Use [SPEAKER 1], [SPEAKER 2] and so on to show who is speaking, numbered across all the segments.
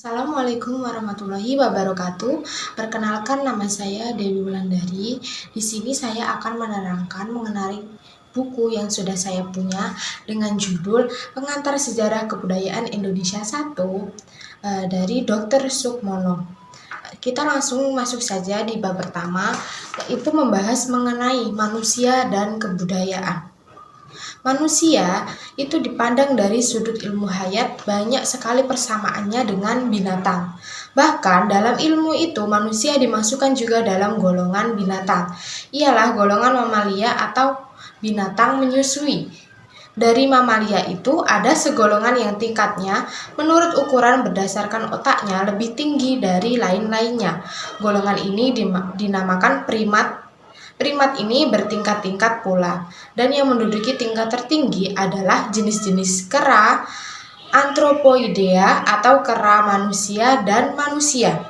[SPEAKER 1] Assalamualaikum warahmatullahi wabarakatuh. Perkenalkan, nama saya Dewi Wulandari. Di sini saya akan menerangkan mengenai buku yang sudah saya punya dengan judul Pengantar Sejarah Kebudayaan Indonesia 1 dari Dr. Sukmono. Kita langsung masuk saja di bab pertama, yaitu membahas mengenai manusia dan kebudayaan. Manusia itu dipandang dari sudut ilmu hayat banyak sekali persamaannya dengan binatang. Bahkan dalam ilmu itu manusia dimasukkan juga dalam golongan binatang. Ialah golongan mamalia atau binatang menyusui. Dari mamalia itu ada segolongan yang tingkatnya menurut ukuran berdasarkan otaknya lebih tinggi dari lain-lainnya. Golongan ini dinamakan primat. Primat ini bertingkat-tingkat pula, dan yang menduduki tingkat tertinggi adalah jenis-jenis kera, Anthropoidea atau kera manusia dan manusia.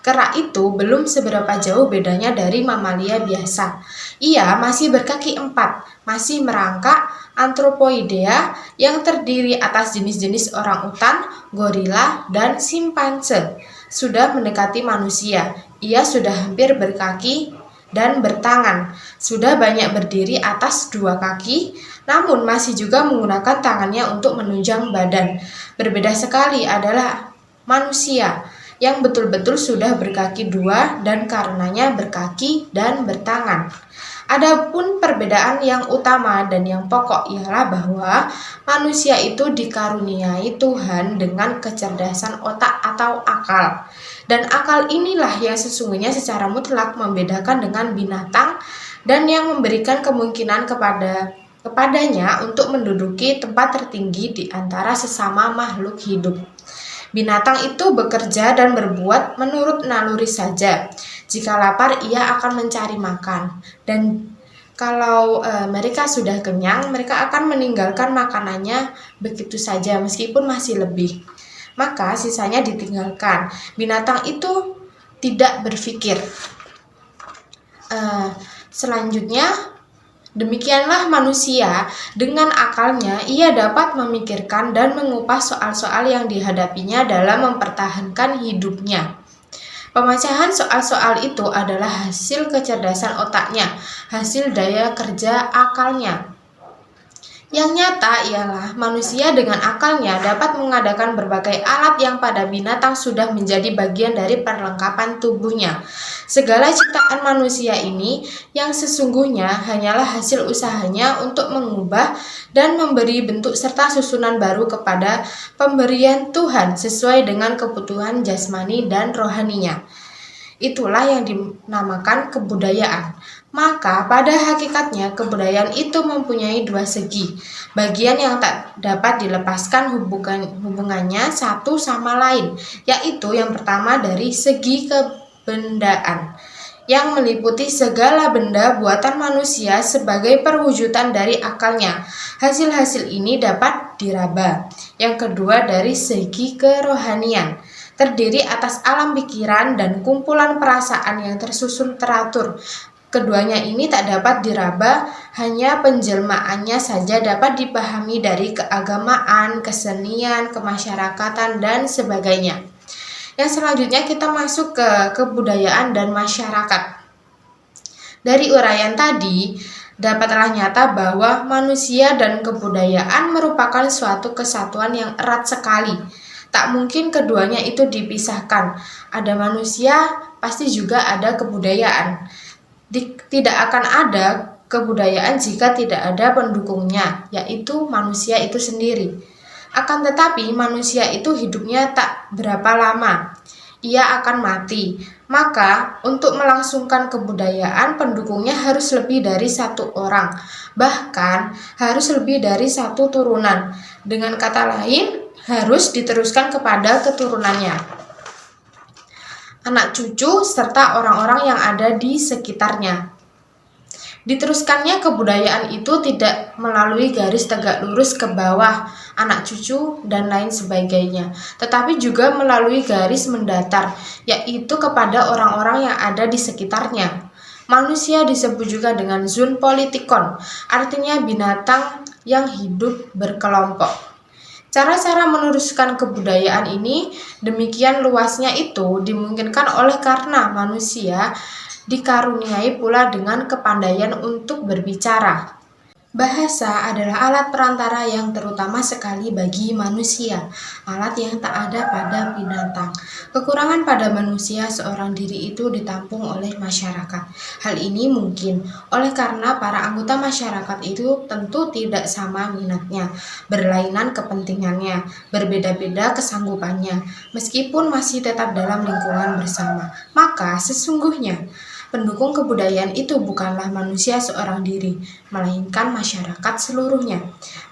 [SPEAKER 1] Kera itu belum seberapa jauh bedanya dari mamalia biasa. Ia masih berkaki 4, masih merangkak. Anthropoidea yang terdiri atas jenis-jenis orangutan, gorila, dan simpanse sudah mendekati manusia. Ia sudah hampir berkaki dan bertangan, sudah banyak berdiri atas 2 kaki, namun masih juga menggunakan tangannya untuk menunjang badan. Berbeda sekali adalah manusia yang betul-betul sudah berkaki 2 dan karenanya berkaki dan bertangan. Adapun perbedaan yang utama dan yang pokok ialah bahwa manusia itu dikaruniai Tuhan dengan kecerdasan otak atau akal. Dan akal inilah yang sesungguhnya secara mutlak membedakan dengan binatang dan yang memberikan kemungkinan kepadanya untuk menduduki tempat tertinggi di antara sesama makhluk hidup. Binatang itu bekerja dan berbuat menurut naluri saja. Jika lapar, ia akan mencari makan. Dan kalau mereka sudah kenyang, mereka akan meninggalkan makanannya begitu saja meskipun masih lebih. Maka sisanya ditinggalkan. Binatang itu tidak berpikir. Selanjutnya, demikianlah manusia, dengan akalnya ia dapat memikirkan dan mengupas soal-soal yang dihadapinya dalam mempertahankan hidupnya. Pemecahan soal-soal itu adalah hasil kecerdasan otaknya, hasil daya kerja akalnya. Yang nyata ialah manusia dengan akalnya dapat mengadakan berbagai alat yang pada binatang sudah menjadi bagian dari perlengkapan tubuhnya. Segala ciptaan manusia ini yang sesungguhnya hanyalah hasil usahanya untuk mengubah dan memberi bentuk serta susunan baru kepada pemberian Tuhan sesuai dengan kebutuhan jasmani dan rohaninya. Itulah yang dinamakan kebudayaan. Maka pada hakikatnya kebudayaan itu mempunyai 2 segi, bagian yang tak dapat dilepaskan hubungannya satu sama lain, yaitu yang pertama dari segi kebendaan, yang meliputi segala benda buatan manusia sebagai perwujudan dari akalnya. Hasil-hasil ini dapat diraba. Yang kedua dari segi kerohanian, terdiri atas alam pikiran dan kumpulan perasaan yang tersusun teratur. Keduanya ini tak dapat diraba, hanya penjelmaannya saja dapat dipahami dari keagamaan, kesenian, kemasyarakatan, dan sebagainya. Yang selanjutnya kita masuk ke kebudayaan dan masyarakat. Dari uraian tadi, dapatlah nyata bahwa manusia dan kebudayaan merupakan suatu kesatuan yang erat sekali. Tak mungkin keduanya itu dipisahkan. Ada manusia, pasti juga ada kebudayaan. Tidak akan ada kebudayaan jika tidak ada pendukungnya, yaitu manusia itu sendiri. Akan tetapi manusia itu hidupnya tak berapa lama. Ia akan mati. Maka untuk melangsungkan kebudayaan, pendukungnya harus lebih dari 1 orang. Bahkan harus lebih dari 1 turunan. Dengan kata lain, harus diteruskan kepada keturunannya, anak cucu, serta orang-orang yang ada di sekitarnya. Diteruskannya kebudayaan itu tidak melalui garis tegak lurus ke bawah, anak cucu, dan lain sebagainya, tetapi juga melalui garis mendatar, yaitu kepada orang-orang yang ada di sekitarnya. Manusia disebut juga dengan zoon politikon, artinya binatang yang hidup berkelompok. Cara-cara meneruskan kebudayaan ini demikian luasnya itu dimungkinkan oleh karena manusia dikaruniai pula dengan kepandaian untuk berbicara. Bahasa adalah alat perantara yang terutama sekali bagi manusia, alat yang tak ada pada binatang. Kekurangan pada manusia seorang diri itu ditampung oleh masyarakat. Hal ini mungkin oleh karena para anggota masyarakat itu tentu tidak sama minatnya, berlainan kepentingannya, berbeda-beda kesanggupannya, meskipun masih tetap dalam lingkungan bersama. Maka sesungguhnya pendukung kebudayaan itu bukanlah manusia seorang diri, melainkan masyarakat seluruhnya.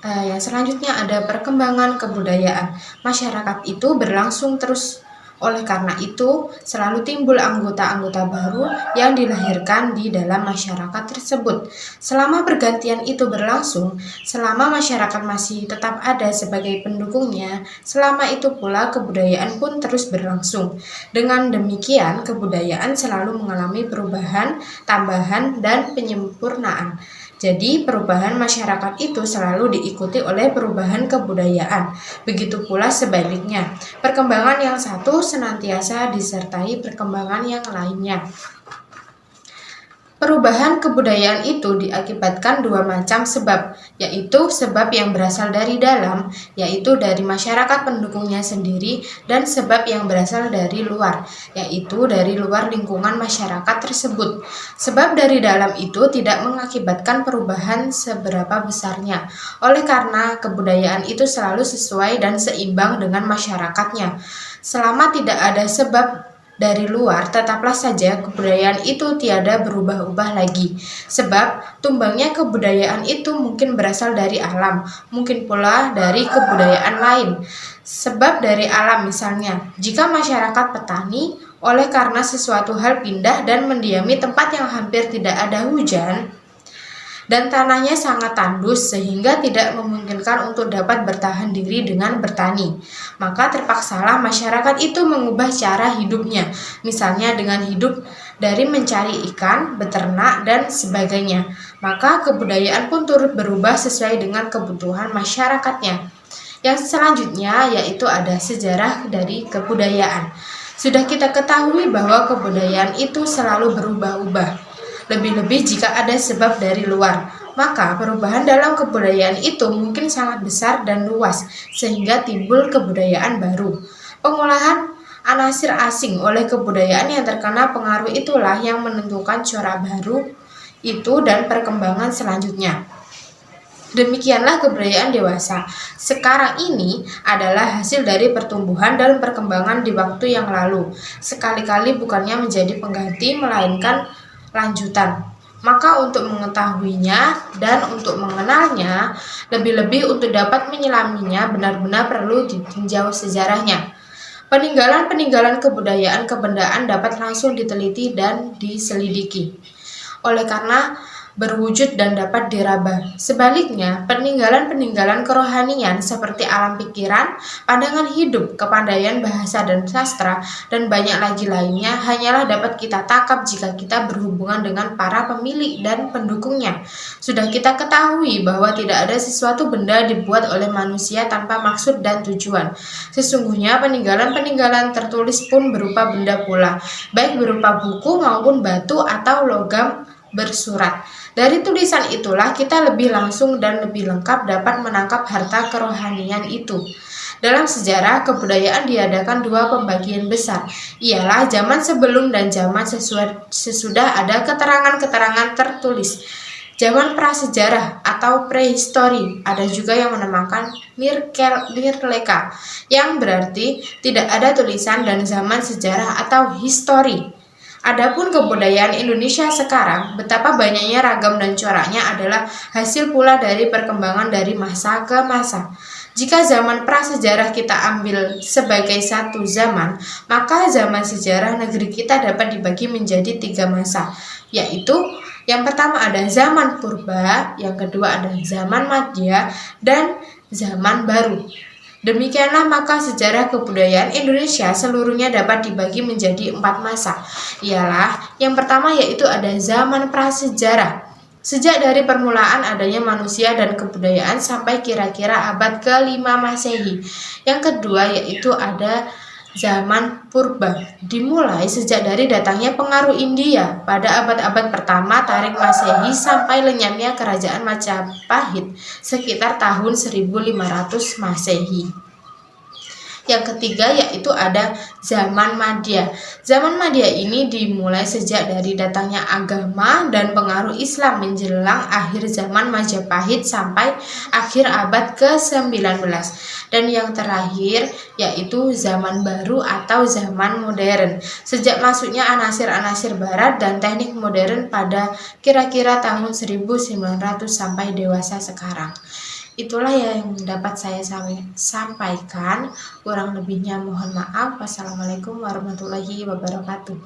[SPEAKER 1] Yang selanjutnya ada perkembangan kebudayaan. Masyarakat itu berlangsung terus. Oleh karena itu, selalu timbul anggota-anggota baru yang dilahirkan di dalam masyarakat tersebut. Selama pergantian itu berlangsung, selama masyarakat masih tetap ada sebagai pendukungnya, selama itu pula kebudayaan pun terus berlangsung. Dengan demikian, kebudayaan selalu mengalami perubahan, tambahan, dan penyempurnaan. Jadi, perubahan masyarakat itu selalu diikuti oleh perubahan kebudayaan. Begitu pula sebaliknya, perkembangan yang satu senantiasa disertai perkembangan yang lainnya. Perubahan kebudayaan itu diakibatkan dua macam sebab, yaitu sebab yang berasal dari dalam, yaitu dari masyarakat pendukungnya sendiri, dan sebab yang berasal dari luar, yaitu dari luar lingkungan masyarakat tersebut. Sebab dari dalam itu tidak mengakibatkan perubahan seberapa besarnya, oleh karena kebudayaan itu selalu sesuai dan seimbang dengan masyarakatnya. Selama tidak ada sebab dari luar, tetaplah saja kebudayaan itu tiada berubah-ubah lagi. Sebab tumbangnya kebudayaan itu mungkin berasal dari alam, mungkin pula dari kebudayaan lain. Sebab dari alam misalnya, jika masyarakat petani, oleh karena sesuatu hal pindah dan mendiami tempat yang hampir tidak ada hujan, dan tanahnya sangat tandus sehingga tidak memungkinkan untuk dapat bertahan diri dengan bertani. Maka terpaksalah masyarakat itu mengubah cara hidupnya, misalnya dengan hidup dari mencari ikan, beternak, dan sebagainya. Maka kebudayaan pun turut berubah sesuai dengan kebutuhan masyarakatnya. Yang selanjutnya yaitu ada sejarah dari kebudayaan. Sudah kita ketahui bahwa kebudayaan itu selalu berubah-ubah. Lebih-lebih jika ada sebab dari luar, maka perubahan dalam kebudayaan itu mungkin sangat besar dan luas, sehingga timbul kebudayaan baru. Pengolahan anasir asing oleh kebudayaan yang terkena pengaruh itulah yang menentukan corak baru itu dan perkembangan selanjutnya. Demikianlah kebudayaan dewasa. Sekarang ini adalah hasil dari pertumbuhan dan perkembangan di waktu yang lalu. Sekali-kali bukannya menjadi pengganti, melainkan lanjutan. Maka untuk mengetahuinya dan untuk mengenalnya, lebih-lebih untuk dapat menyelaminya benar-benar perlu ditinjau sejarahnya. Peninggalan-peninggalan kebudayaan kebendaan dapat langsung diteliti dan diselidiki. Oleh karena berwujud dan dapat diraba. Sebaliknya, peninggalan-peninggalan kerohanian seperti alam pikiran, pandangan hidup, kepandaian bahasa dan sastra, dan banyak lagi lainnya hanyalah dapat kita tangkap jika kita berhubungan dengan para pemilik dan pendukungnya. Sudah kita ketahui bahwa tidak ada sesuatu benda dibuat oleh manusia tanpa maksud dan tujuan. Sesungguhnya peninggalan-peninggalan tertulis pun berupa benda pula, baik berupa buku maupun batu atau logam bersurat. Dari tulisan itulah kita lebih langsung dan lebih lengkap dapat menangkap harta kerohanian itu. Dalam sejarah, kebudayaan diadakan dua pembagian besar, ialah zaman sebelum dan zaman sesudah ada keterangan-keterangan tertulis. Zaman prasejarah atau prehistori, ada juga yang menamakan nirleka, yang berarti tidak ada tulisan, dan zaman sejarah atau histori. Adapun kebudayaan Indonesia sekarang, betapa banyaknya ragam dan coraknya adalah hasil pula dari perkembangan dari masa ke masa. Jika zaman prasejarah kita ambil sebagai satu zaman, maka zaman sejarah negeri kita dapat dibagi menjadi 3 masa, yaitu yang pertama ada zaman purba, yang kedua ada zaman madya, dan zaman baru. Demikianlah maka sejarah kebudayaan Indonesia seluruhnya dapat dibagi menjadi 4 masa. Ialah yang pertama yaitu ada zaman prasejarah. Sejak dari permulaan adanya manusia dan kebudayaan sampai kira-kira abad ke-5 Masehi. Yang kedua yaitu ada zaman purba. Dimulai sejak dari datangnya pengaruh India pada abad-abad pertama tarik Masehi sampai lenyapnya kerajaan Majapahit sekitar tahun 1500 Masehi. Yang ketiga yaitu ada zaman Madya. Zaman Madya ini dimulai sejak dari datangnya agama dan pengaruh Islam menjelang akhir zaman Majapahit sampai akhir abad ke-19. Dan yang terakhir yaitu zaman baru atau zaman modern. Sejak masuknya anasir-anasir barat dan teknik modern pada kira-kira tahun 1900 sampai dewasa sekarang. Itulah yang dapat saya sampaikan. Kurang lebihnya mohon maaf. Wassalamualaikum warahmatullahi wabarakatuh.